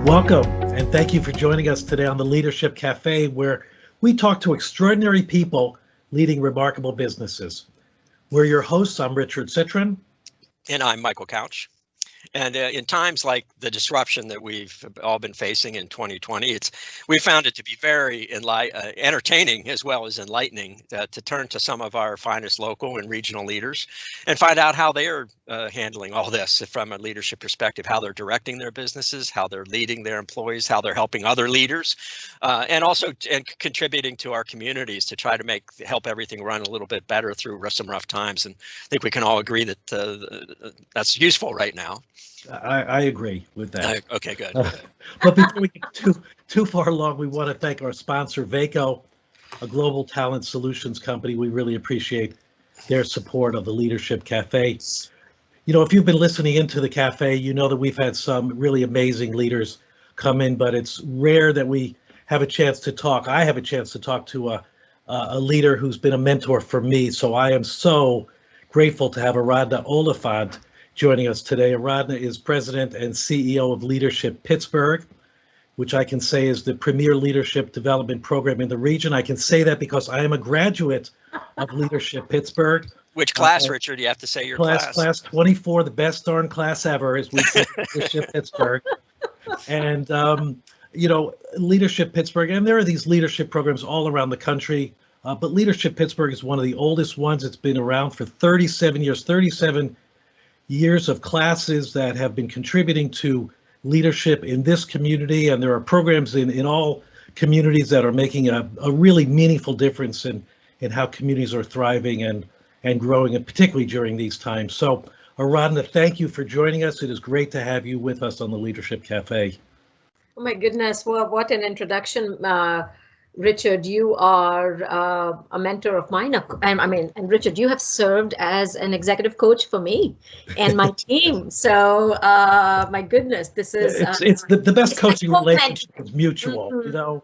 Welcome, and thank you for joining us today on the Leadership Cafe, where we talk to extraordinary people leading remarkable businesses. We're your hosts. I'm Richard Citron. And I'm Michael Couch. And in times like the disruption that we've all been facing in 2020, we found it to be very entertaining as well as enlightening to turn to some of our finest local and regional leaders and find out how they are handling all this from a leadership perspective, how they're directing their businesses, how they're leading their employees, how they're helping other leaders, and also contributing to our communities to try to help everything run a little bit better through some rough times. And I think we can all agree that that's useful right now. I agree with that. Okay, good. But before we get too far along, we want to thank our sponsor, Vaco, a global talent solutions company. We really appreciate their support of the Leadership Cafe. You know, if you've been listening into the cafe, you know that we've had some really amazing leaders come in, but it's rare that we have a chance to talk. I have a chance to talk to a leader who's been a mentor for me. So I am so grateful to have Aradhna Oliphant joining us today. Aradhna is president and CEO of Leadership Pittsburgh, which I can say is the premier leadership development program in the region. I can say that because I am a graduate of Leadership Pittsburgh. Which class, Richard? You have to say your class. Class 24, the best darn class ever, as we say, Leadership Pittsburgh. And, you know, Leadership Pittsburgh, and there are these leadership programs all around the country, but Leadership Pittsburgh is one of the oldest ones. It's been around for 37 years, 37 years of classes that have been contributing to leadership in this community, and there are programs in all communities that are making a really meaningful difference in how communities are thriving and growing, and particularly during these times. So Aradhna, thank you for joining us. It is great to have you with us on the Leadership Cafe. Oh my goodness, well, what an introduction. Richard, you are a mentor of mine. And Richard, you have served as an executive coach for me and my team. So, my goodness, this is it's the best coaching relationship is mutual. Mm-hmm. You know,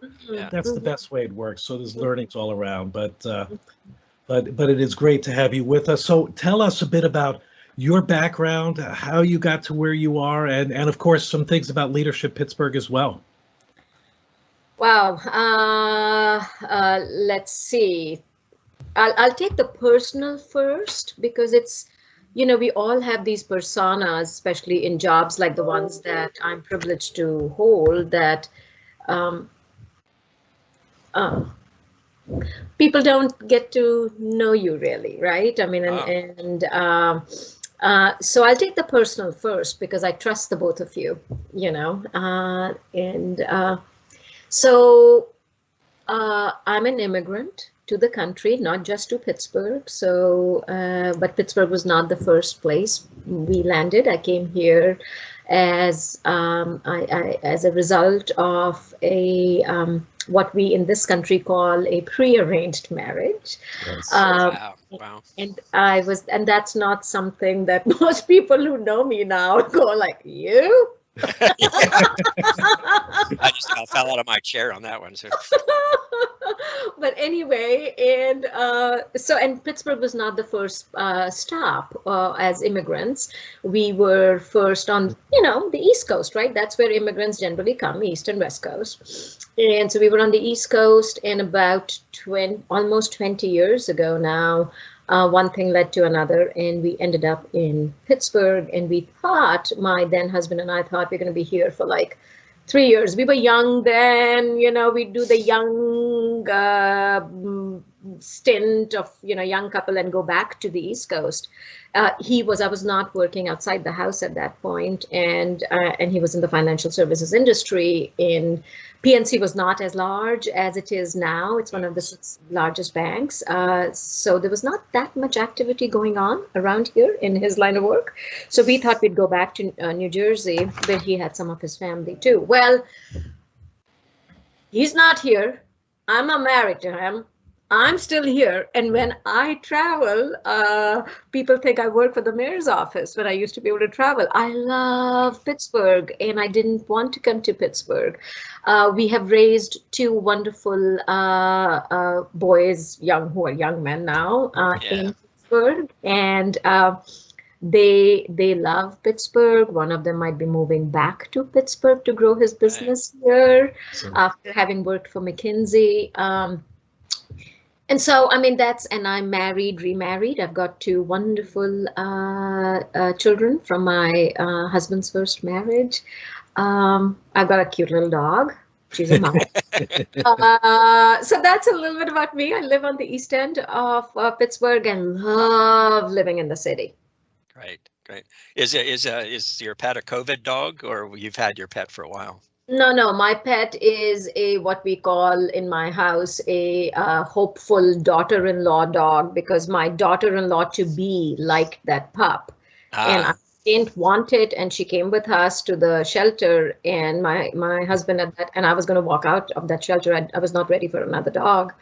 that's the best way it works. So there's learnings all around. But it is great to have you with us. So tell us a bit about your background, how you got to where you are, and of course some things about Leadership Pittsburgh as well. Wow. Let's see. I'll take the personal first, because it's, you know, we all have these personas, especially in jobs like the ones that I'm privileged to hold, that people don't get to know you really, right? I mean, so I'll take the personal first, because I trust the both of you, you know, So I'm an immigrant to the country, not just to Pittsburgh. So, but Pittsburgh was not the first place we landed. I came here as as a result of a what we in this country call a pre-arranged marriage. Yes. Wow. And that's not something that most people who know me now go like, you? I just fell out of my chair on that one. So. But anyway, and Pittsburgh was not the first stop as immigrants. We were first on, you know, the East Coast, right? That's where immigrants generally come, East and West Coast. And so we were on the East Coast, and about almost 20 years ago now, one thing led to another, and we ended up in Pittsburgh. And we thought, my then husband and I thought, we're going to be here for like 3 years. We were young then, you know, we do the young stint of, you know, young couple and go back to the East Coast. I was not working outside the house at that point, and he was in the financial services industry. In PNC was not as large as it is now. It's one of the 6 largest banks. So there was not that much activity going on around here in his line of work. So we thought we'd go back to New Jersey, where he had some of his family too. Well, he's not here. I'm not married to him. I'm still here. And when I travel, people think I work for the mayor's office when I used to be able to travel. I love Pittsburgh, and I didn't want to come to Pittsburgh. We have raised 2 wonderful boys, who are young men now in Pittsburgh. And They love Pittsburgh. One of them might be moving back to Pittsburgh to grow his business here after having worked for McKinsey. And so, I mean, and I'm married, remarried. I've got two wonderful children from my husband's first marriage. I've got a cute little dog. She's a mouse. So that's a little bit about me. I live on the east end of Pittsburgh and love living in the city. Great, great. Is your pet a COVID dog, or you've had your pet for a while? No, my pet is what we call in my house a hopeful daughter-in-law dog, because my daughter-in-law to be liked that pup. And I didn't want it, and she came with us to the shelter, and my husband and I was going to walk out of that shelter. I was not ready for another dog.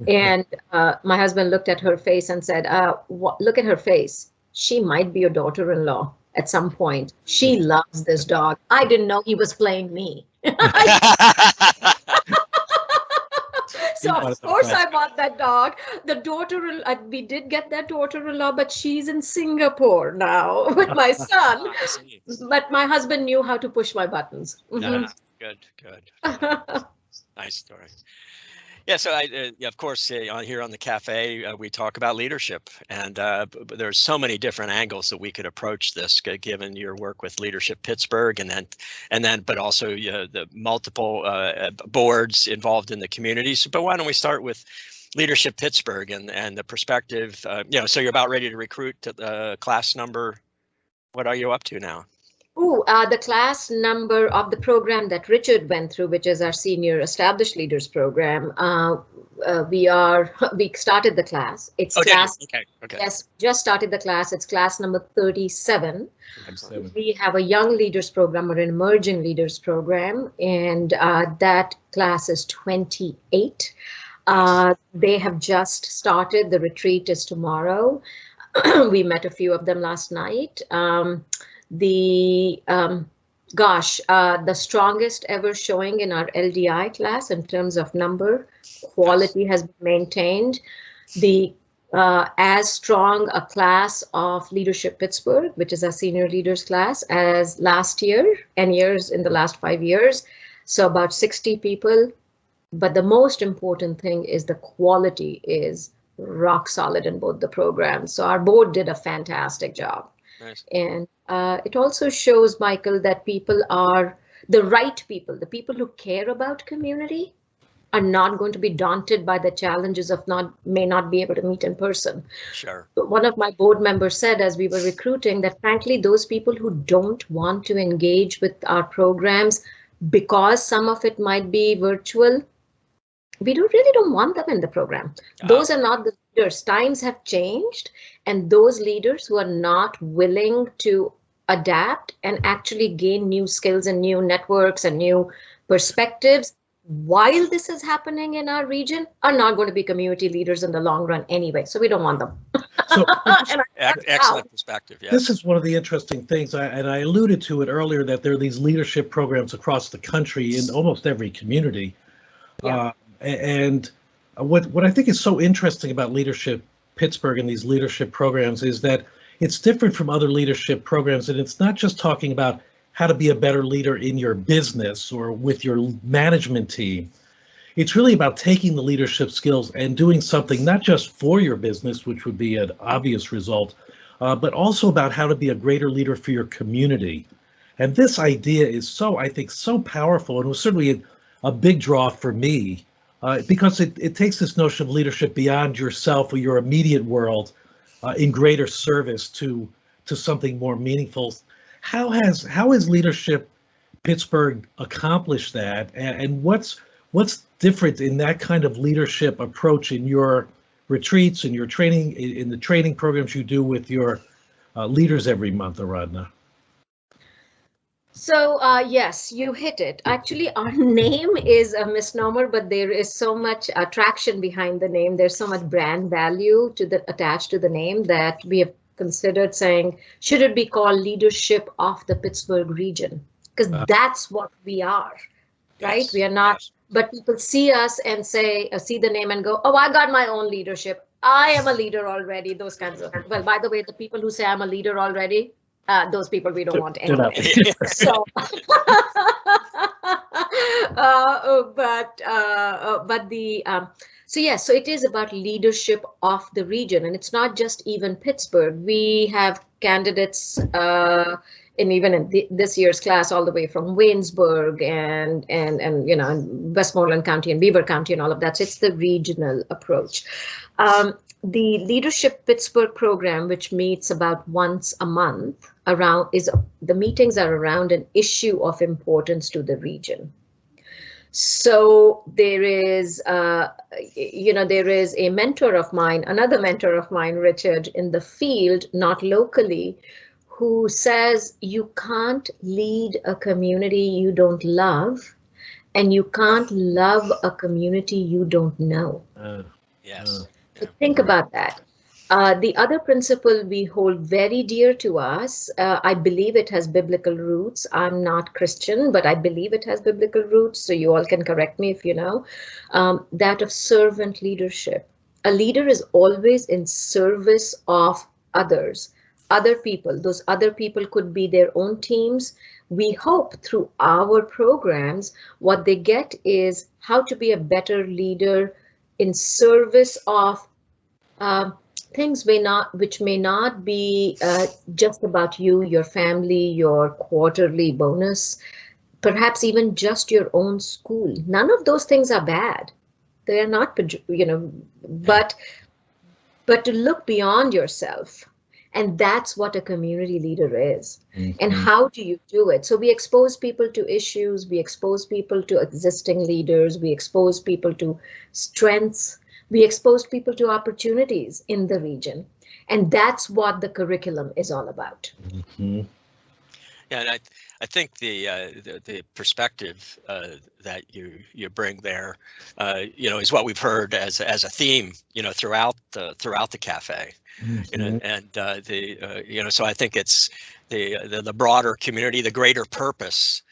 And my husband looked at her face and said, look at her face. She might be your daughter-in-law at some point. She loves this dog. I didn't know he was playing me. So of course I bought that dog. The daughter, we did get that daughter-in-law, but she's in Singapore now with my son. But my husband knew how to push my buttons. Good. Nice story. Yeah, so of course, here on the Cafe, we talk about leadership, and there's so many different angles that we could approach this, given your work with Leadership Pittsburgh, and then, but also the multiple boards involved in the community. So, but why don't we start with Leadership Pittsburgh and the perspective? So you're about ready to recruit class number. What are you up to now? The class number of the program that Richard went through, which is our senior established leaders program. We started the class. It's class. Okay. Yes, just started the class. It's class number 37. We have a young leaders program or an emerging leaders program, and that class is 28. They have just started. The retreat is tomorrow. We met a few of them last night. The strongest ever showing in our LDI class in terms of number, quality has been maintained. As strong a class of Leadership Pittsburgh, which is our senior leaders class, as last year and years in the last 5 years. So about 60 people. But the most important thing is the quality is rock solid in both the programs. So our board did a fantastic job. Nice. And it also shows, Michael, that people are the right people. The people who care about community are not going to be daunted by the challenges of may not be able to meet in person. Sure. But one of my board members said as we were recruiting that, frankly, those people who don't want to engage with our programs because some of it might be virtual, we really don't want them in the program. Those are not the leaders. Times have changed, and those leaders who are not willing to adapt and actually gain new skills and new networks and new perspectives while this is happening in our region are not going to be community leaders in the long run anyway. So we don't want them. So, excellent perspective. Yes. This is one of the interesting things, and I alluded to it earlier, that there are these leadership programs across the country in almost every community. Yeah. And what I think is so interesting about Leadership Pittsburgh and these leadership programs is that it's different from other leadership programs, and it's not just talking about how to be a better leader in your business or with your management team. It's really about taking the leadership skills and doing something not just for your business, which would be an obvious result, but also about how to be a greater leader for your community. And this idea is I think, so powerful, and was certainly a big draw for me. Because it takes this notion of leadership beyond yourself or your immediate world in greater service to something more meaningful. How has Leadership Pittsburgh accomplished that, and what's different in that kind of leadership approach in your retreats and your training, in the training programs you do with your leaders every month, Aradhna? So yes, you hit it. Actually, our name is a misnomer, but there is so much attraction behind the name. There's so much brand value attached to the name that we have considered saying, should it be called Leadership of the Pittsburgh region? Because that's what we are, right? We are not, but people see us and say, see the name and go, oh, I got my own leadership. I am a leader already. Those kinds of, well, by the way, the people who say I'm a leader already, those people we don't want anyway. So, so yes, so it is about leadership of the region, and it's not just even Pittsburgh. We have candidates in this year's class all the way from Waynesburg and Westmoreland County and Beaver County and all of that. So it's the regional approach. The Leadership Pittsburgh program, which meets about once a month, the meetings are around an issue of importance to the region. So there is, there is a mentor of mine, another mentor of mine, Richard, in the field, not locally, who says you can't lead a community you don't love, and you can't love a community you don't know. Yes. So think about that. The other principle we hold very dear to us, I believe it has biblical roots. I'm not Christian, but I believe it has biblical roots. So you all can correct me if you know, that of servant leadership. A leader is always in service of others, other people. Those other people could be their own teams. We hope through our programs, what they get is how to be a better leader in service of things which may not be just about you, your family, your quarterly bonus, perhaps even just your own school. None of those things are bad. They are not, but to look beyond yourself. And that's what a community leader is. Mm-hmm. And how do you do it? So we expose people to issues, we expose people to existing leaders, we expose people to strengths, we expose people to opportunities in the region. And that's what the curriculum is all about. Mm-hmm. Yeah, and I think the perspective that you bring there, is what we've heard as a theme, throughout the cafe. Mm-hmm. So I think it's the broader community, the greater purpose.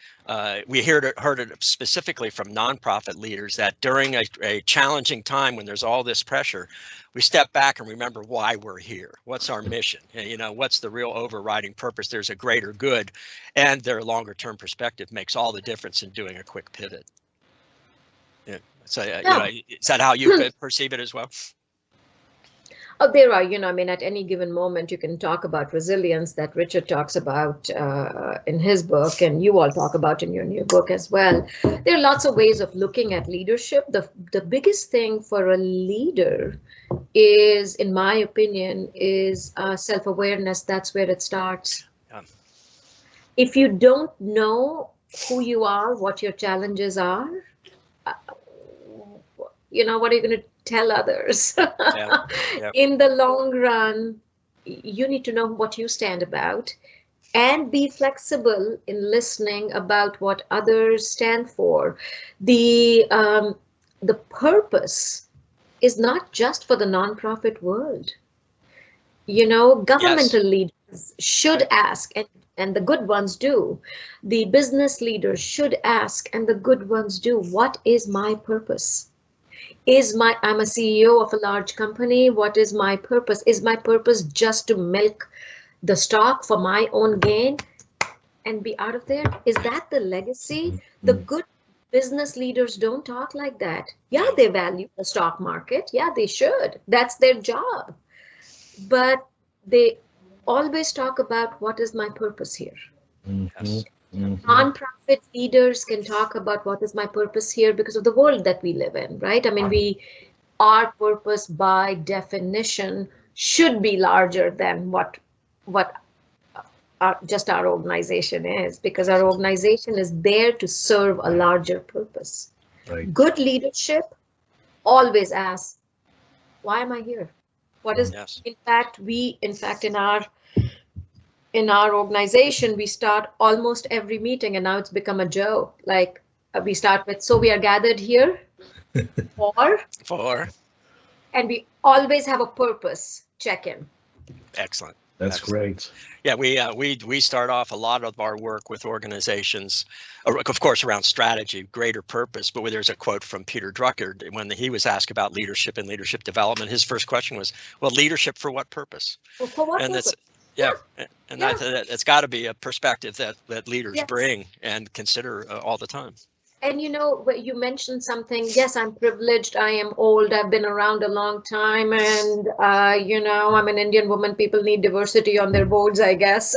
We heard it specifically from nonprofit leaders that during a challenging time when there's all this pressure, we step back and remember why we're here. What's our mission? What's the real overriding purpose? There's a greater good, and their longer term perspective makes all the difference in doing a quick pivot. Yeah. So, is that how you perceive it as well? Oh, there are, at any given moment, you can talk about resilience that Richard talks about in his book, and you all talk about in your new book as well. There are lots of ways of looking at leadership. The biggest thing for a leader is, in my opinion, is self-awareness. That's where it starts. Yeah. If you don't know who you are, what your challenges are, what are you going to tell others? Yeah. Yep. In the long run, you need to know what you stand about and be flexible in listening about what others stand for. The purpose is not just for the nonprofit world. Governmental leaders should ask, and the good ones do. The business leaders should ask, and the good ones do. What is my purpose? I'm a CEO of a large company. What is my purpose? Is my purpose just to milk the stock for my own gain and be out of there? Is that the legacy? The good business leaders don't talk like that. Yeah, they value the stock market. Yeah, they should. That's their job. But they always talk about what is my purpose here. Mm-hmm. Mm-hmm. Nonprofit leaders can talk about what is my purpose here because of the world that we live in, right? Our purpose by definition should be larger than what our organization is, because our organization is there to serve a larger purpose. Right. Good leadership always asks, why am I here? What is, in fact, in our organization, we start almost every meeting, and now it's become a joke. Like we start with, so we are gathered here for, and we always have a purpose check-in. Excellent. That's great. Yeah, we start off a lot of our work with organizations, of course, around strategy, greater purpose. But there's a quote from Peter Drucker when he was asked about leadership and leadership development. His first question was, "Well, leadership for what purpose?" Well, for what And purpose? and it's got to be a perspective that leaders bring and consider all the time. And you mentioned something. Yes, I'm privileged. I am old. I've been around a long time, and I'm an Indian woman. People need diversity on their boards, I guess.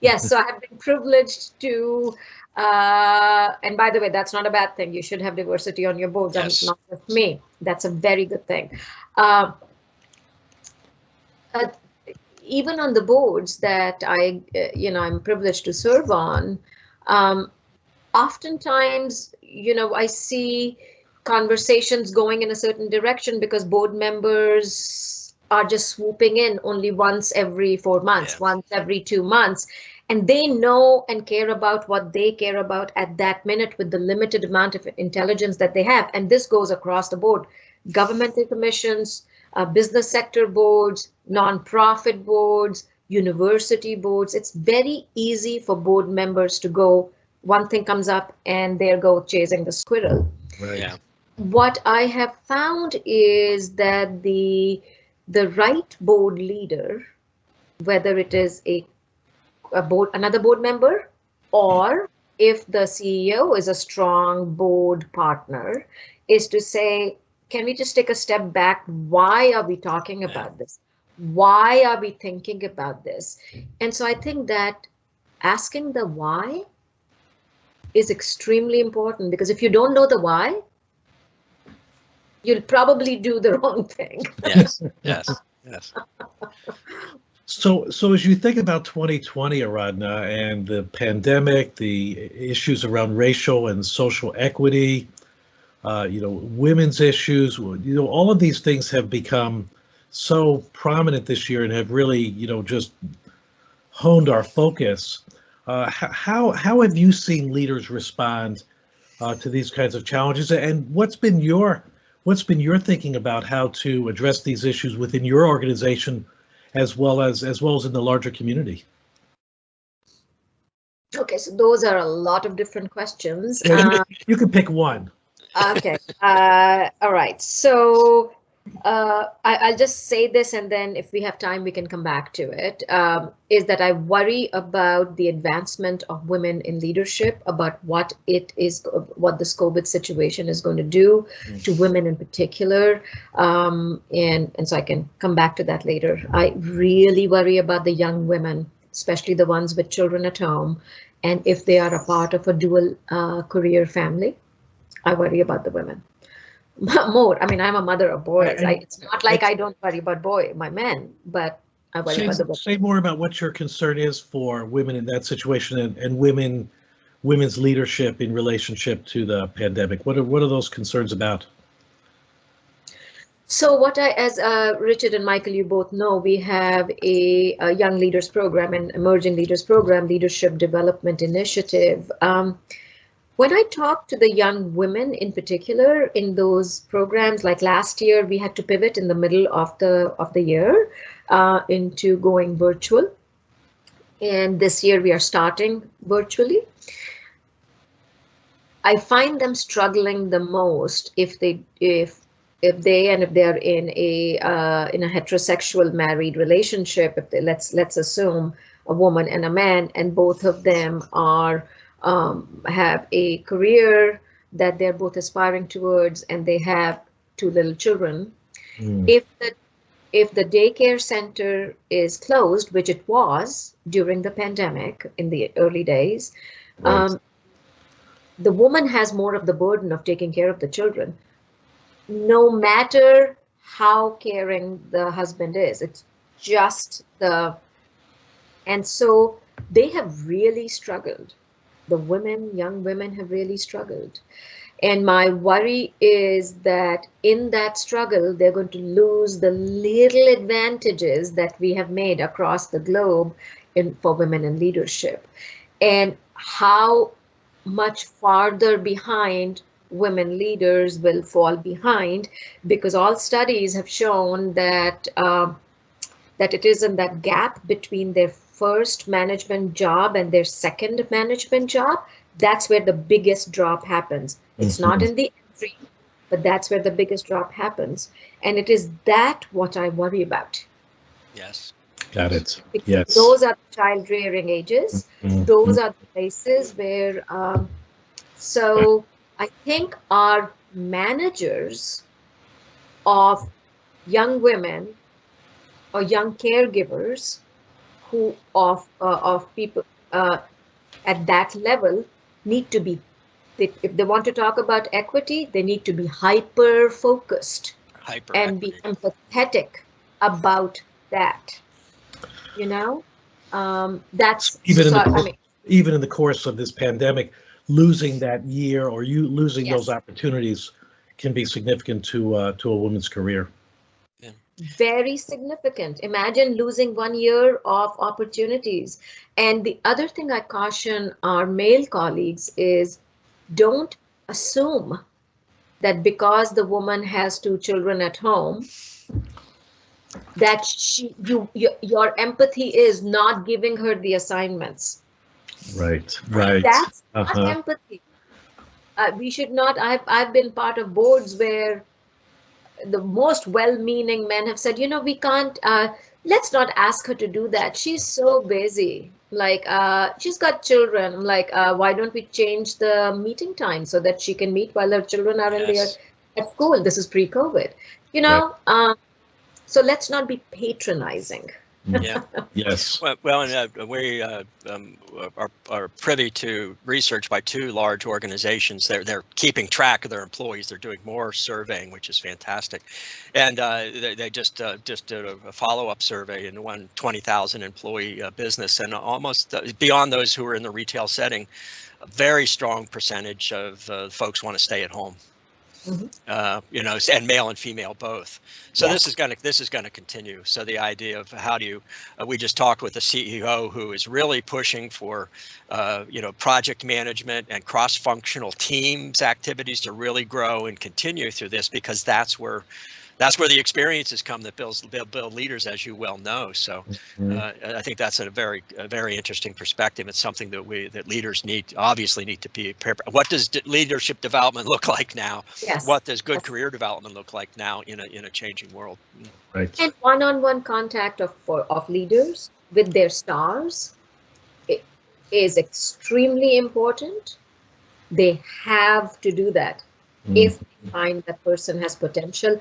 Yes, so I have been privileged to. And by the way, that's not a bad thing. You should have diversity on your boards. Yes. Not just me. That's a very good thing. Even on the boards that I'm privileged to serve on. Oftentimes, I see conversations going in a certain direction because board members are just swooping in only once every 4 months, once every 2 months. And they know and care about what they care about at that minute with the limited amount of intelligence that they have. And this goes across the board. Governmental commissions, business sector boards, nonprofit boards, university boards. It's very easy for board members to go, one thing comes up and they go chasing the squirrel. Right. Yeah. What I have found is that the right board leader, whether it is another board member, or if the CEO is a strong board partner, is to say, can we just take a step back? Why are we talking about this? Why are we thinking about this? And so I think that asking the why is extremely important, because if you don't know the why, you'll probably do the wrong thing. Yes. So as you think about 2020, Aradhna, and the pandemic, the issues around racial and social equity, women's issues, all of these things have become so prominent this year and have really, just honed our focus. How have you seen leaders respond to these kinds of challenges, and what's been your thinking about how to address these issues within your organization, as well as in the larger community? Okay, so those are a lot of different questions. You can pick one. Okay. All right. So I'll just say this, and then if we have time, we can come back to it, is that I worry about the advancement of women in leadership, about what this COVID situation is going to do to women in particular. And so I can come back to that later. I really worry about the young women, especially the ones with children at home. And if they are a part of a dual career family, I worry about the women. More. I mean, I'm a mother of boys. It's not like I don't worry about my men, but I worry about the women. Say more about what your concern is for women in that situation, and women's leadership in relationship to the pandemic. What are those concerns about? So as Richard and Michael, you both know, we have a Young Leaders Program, an Emerging Leaders Program, Leadership Development Initiative. When I talk to the young women in particular in those programs, like last year, we had to pivot in the middle of the year into going virtual. And this year we are starting virtually. I find them struggling the most if they're in a heterosexual married relationship. Let's assume a woman and a man, and both of them have a career that they're both aspiring towards, and they have 2 little children. If the daycare center is closed, which it was during the pandemic in the early days, right, the woman has more of the burden of taking care of the children, no matter how caring the husband is. It's just and so they have really struggled. The young women have really struggled. And my worry is that in that struggle, they're going to lose the little advantages that we have made across the globe for women in leadership, and how much farther behind women leaders will fall behind, because all studies have shown that that it is in that gap between their first management job and their second management job. That's where the biggest drop happens. It's not in the entry, but that's where the biggest drop happens. And it is that what I worry about. Yes. Got it. Because Yes. those are the child rearing ages. Those are the places where, so I think our managers of young women or young caregivers who of people at that level need to be, if they want to talk about equity, they need to be hyper focused and be empathetic about that. You know, that's even so, in the, even in the course of this pandemic, losing that year or you losing those opportunities can be significant to a woman's career. Yeah. Very significant. Imagine losing 1 year of opportunities. And the other thing I caution our male colleagues is don't assume that because the woman has 2 children at home, that your empathy is not giving her the assignments. Right, right. That's not empathy. We should not. I've been part of boards where the most well-meaning men have said, you know, we can't. Let's not ask her to do that. She's so busy. Like she's got children. Like why don't we change the meeting time so that she can meet while her children are in their at school? This is pre-COVID. You know. Right. So let's not be patronizing. Yeah. Yes. Well, and we are privy to research by 2 large organizations. They're keeping track of their employees. They're doing more surveying, which is fantastic. And they just did a follow-up survey in one 20,000 employee business, and almost beyond those who are in the retail setting, a very strong percentage of folks want to stay at home. You know, and male and female both. So this is going to continue. So the idea of how do you, we just talked with the CEO who is really pushing for, you know, project management and cross-functional teams activities to really grow and continue through this, because that's where the experiences come that build leaders, as you well know. So I think that's a very interesting perspective. It's something that leaders obviously need to be prepared. What does leadership development look like now? Yes. What does good career development look like now in a changing world? Right. And one-on-one contact of leaders with their stars is extremely important. They have to do that. If they find that person has potential,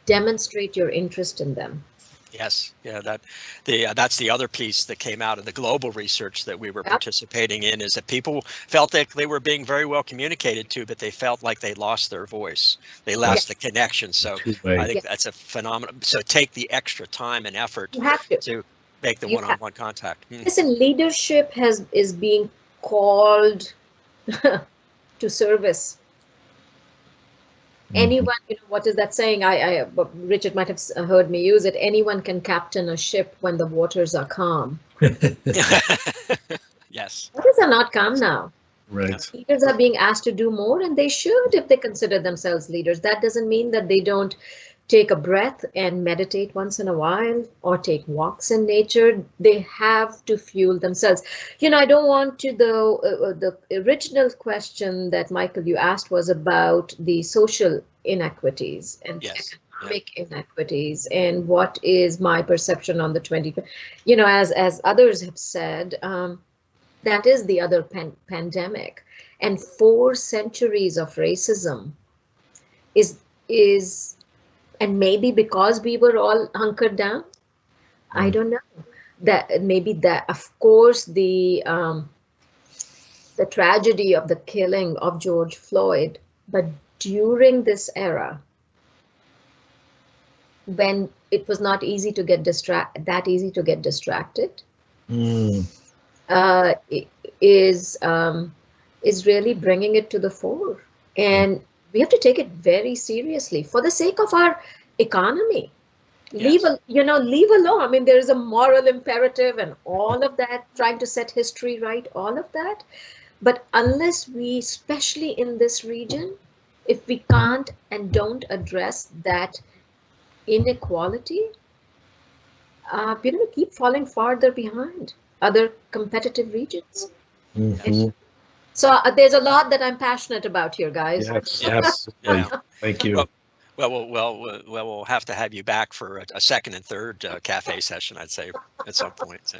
demonstrate your interest in them. Yes, yeah, that's the other piece that came out of the global research that we were participating in, is that people felt that they were being very well communicated to, but they felt like they lost their voice. They lost the connection. So I think that's a phenomenon. So take the extra time and effort to make the one-on-one contact. Listen, leadership is being called to service. Anyone, you know, what is that saying? Richard might have heard me use it. Anyone can captain a ship when the waters are calm. Yes. Waters are not calm now. Right. Leaders are being asked to do more, and they should if they consider themselves leaders. That doesn't mean that they don't take a breath and meditate once in a while or take walks in nature. They have to fuel themselves. You know, I don't want to, the original question that Michael, you asked was about the social inequities and economic inequities, and what is my perception on the 20, you know, as others have said, that is the other pandemic, and 4 centuries of racism is and maybe because we were all hunkered down, I don't know, that maybe that, of course, the tragedy of the killing of George Floyd, but during this era, when it was not easy to get distracted, is really bringing it to the fore. And we have to take it very seriously for the sake of our economy. Leave alone. I mean, there is a moral imperative and all of that, trying to set history right, all of that. But unless we, especially in this region, if we can't and don't address that inequality, keep falling farther behind other competitive regions. Mhm. So there's a lot that I'm passionate about here, guys. Yes, Yeah. absolutely. Yeah. Thank you. We'll have to have you back for a second and third cafe session, I'd say, at some point. So.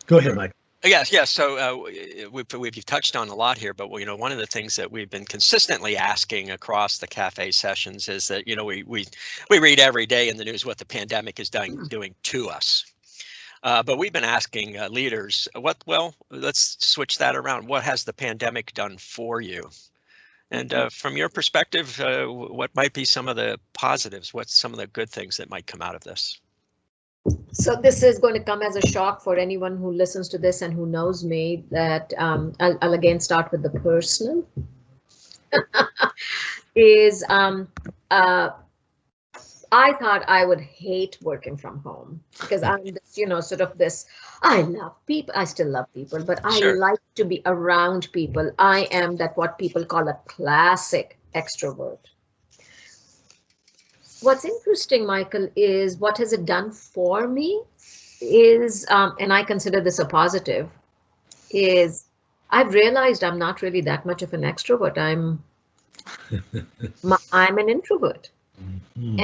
Go ahead, Mike. Yes, yes. So we've touched on a lot here, but one of the things that we've been consistently asking across the cafe sessions is that we read every day in the news what the pandemic is doing to us. But we've been asking leaders, let's switch that around. What has the pandemic done for you? And from your perspective, what might be some of the positives? What's some of the good things that might come out of this? So this is going to come as a shock for anyone who listens to this and who knows me, that I'll again start with the personal. I thought I would hate working from home because I'm this, sort of this, I love people. I still love people, but I like to be around people. I am what people call a classic extrovert. What's interesting, Michael, is what has it done for me is, and I consider this a positive, is I've realized I'm not really that much of an extrovert. I'm an introvert. Mm-hmm.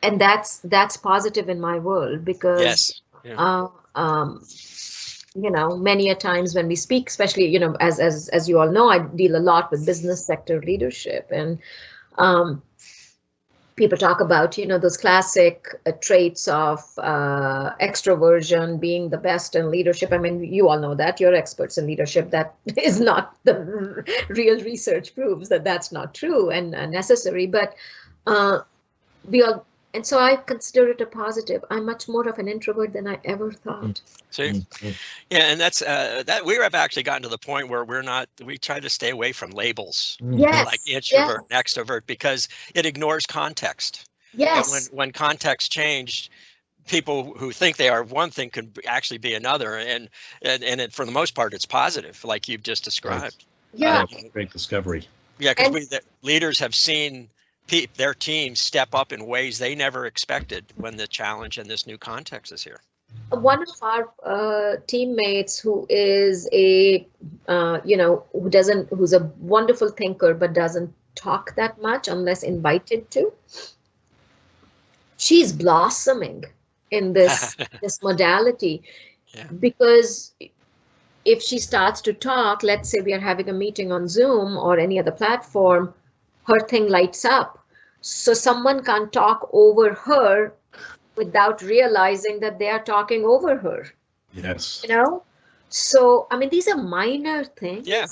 And that's positive in my world because many a times when we speak, especially as you all know, I deal a lot with business sector leadership, and people talk about those classic traits of extroversion being the best in leadership. I mean, you all know that, you're experts in leadership. That is not the real research proves that that's not true and necessary, but and so I consider it a positive. I'm much more of an introvert than I ever thought. So, yeah, and that's that we have actually gotten to the point where we try to stay away from labels, like introvert and extrovert, because it ignores context. Yes. And when context changed, people who think they are one thing could actually be another, and for the most part, it's positive, like you've just described. Yeah. Great discovery. Yeah, because the leaders have seen their teams step up in ways they never expected when the challenge and this new context is here. One of our teammates who is who's a wonderful thinker but doesn't talk that much unless invited to, she's blossoming in this modality, because if she starts to talk, let's say we are having a meeting on Zoom or any other platform, her thing lights up. So someone can't talk over her without realizing that they are talking over her. Yes. So, I mean, these are minor things. Yeah.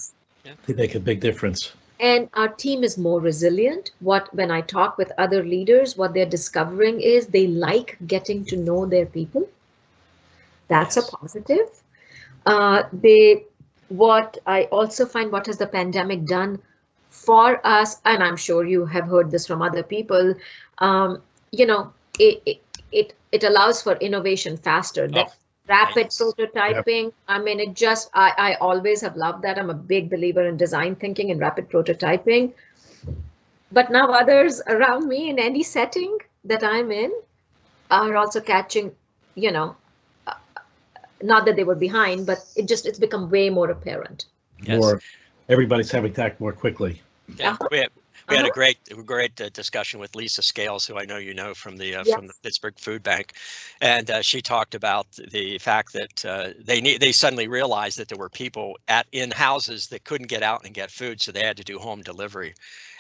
They make a big difference. And our team is more resilient. When I talk with other leaders, what they're discovering is they like getting to know their people. That's a positive. What I also find, what has the pandemic done for us, and I'm sure you have heard this from other people, it allows for innovation faster. That rapid prototyping. Yep. I mean, I always have loved that. I'm a big believer in design thinking and rapid prototyping. But now others around me in any setting that I'm in are also catching, not that they were behind, but it's become way more apparent. Yes. Everybody's having to act more quickly. Yeah, we had a great discussion with Lisa Scales, who I know you know from the Pittsburgh Food Bank, and she talked about the fact that they suddenly realized that there were people in houses that couldn't get out and get food, so they had to do home delivery.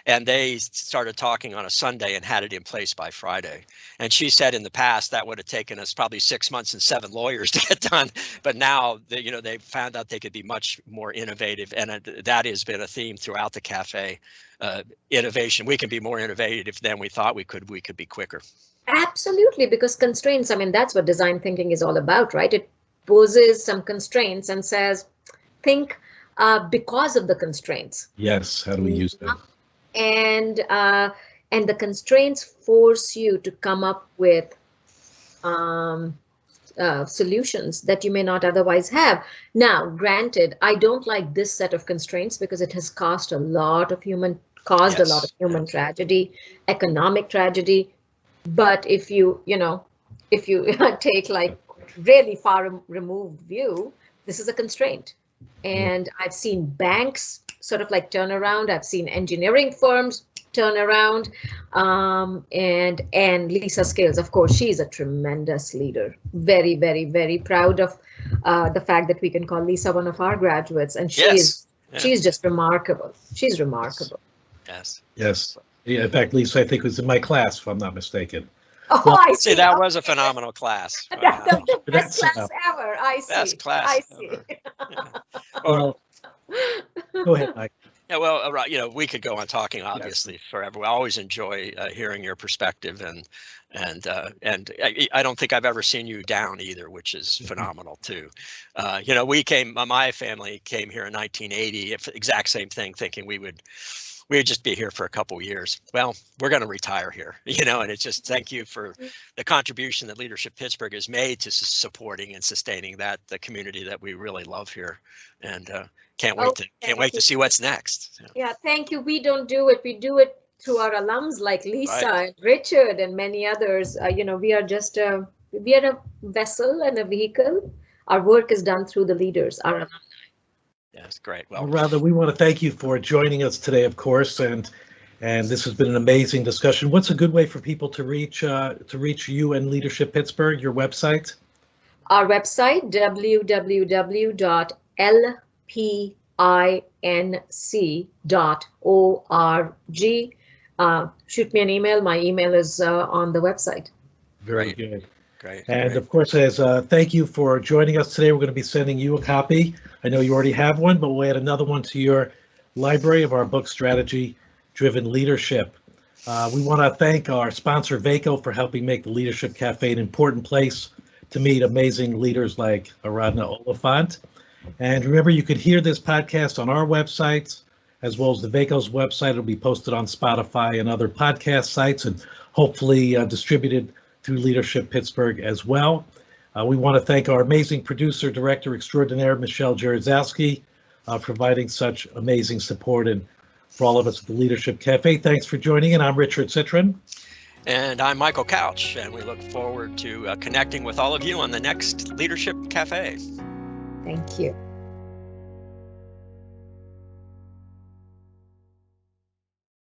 And they started talking on a Sunday and had it in place by Friday. And she said in the past that would have taken us probably 6 months and 7 lawyers to get done. But now they found out they could be much more innovative, and that has been a theme throughout the cafe. Innovation. We can be more innovative than we thought we could. We could be quicker. Absolutely, because constraints. I mean, that's what design thinking is all about, right? It poses some constraints and says, think because of the constraints. Yes. How do we use that? And the constraints force you to come up with solutions that you may not otherwise have. Now, granted, I don't like this set of constraints because it has cost a lot of human caused a Yes. lot of human tragedy, economic tragedy. But if you take like really far removed view, this is a constraint. And I've seen banks sort of like turn around. I've seen engineering firms turn around. And Lisa Scales, of course, she's a tremendous leader. Very, very, very proud of the fact that we can call Lisa one of our graduates. And she's just remarkable. She's remarkable. Yes. Yes. Yeah, in fact, Lisa, I think was in my class, if I'm not mistaken. Oh, Well, I see. See, that was a phenomenal class. That's the best That's, class ever. I see. Best class I see. ever. Yeah. Well, go ahead, Mike. Yeah, well, we could go on talking obviously forever. I always enjoy hearing your perspective, and I don't think I've ever seen you down either, which is phenomenal too. My family came here in 1980, exact same thing, thinking we would just be here for a couple years. Well, we're going to retire here, and it's just thank you for the contribution that Leadership Pittsburgh has made to supporting and sustaining the community that we really love here, and can't wait to see what's next. Yeah, thank you. We don't do it. We do it through our alums like Lisa and Richard and many others. We are just a vessel and a vehicle. Our work is done through the leaders, our alumni. Yes, great. Well, Aradhna, we want to thank you for joining us today, of course, and this has been an amazing discussion. What's a good way for people to reach you and Leadership Pittsburgh? Your website? Our website, www.lpinc.org. Shoot me an email. My email is on the website. Very good. Great. And of course, as thank you for joining us today, we're going to be sending you a copy. I know you already have one, but we'll add another one to your library of our book, Strategy Driven Leadership. We want to thank our sponsor, Vaco, for helping make the Leadership Cafe an important place to meet amazing leaders like Aradhna Oliphant. And remember, you can hear this podcast on our websites, as well as the Vaco's website. It'll be posted on Spotify and other podcast sites, and hopefully distributed through Leadership Pittsburgh as well. We want to thank our amazing producer, director extraordinaire, Michelle Jarzowski, providing such amazing support and for all of us at the Leadership Cafe. Thanks for joining in. I'm Richard Citron. And I'm Michael Couch, and we look forward to connecting with all of you on the next Leadership Cafe. Thank you.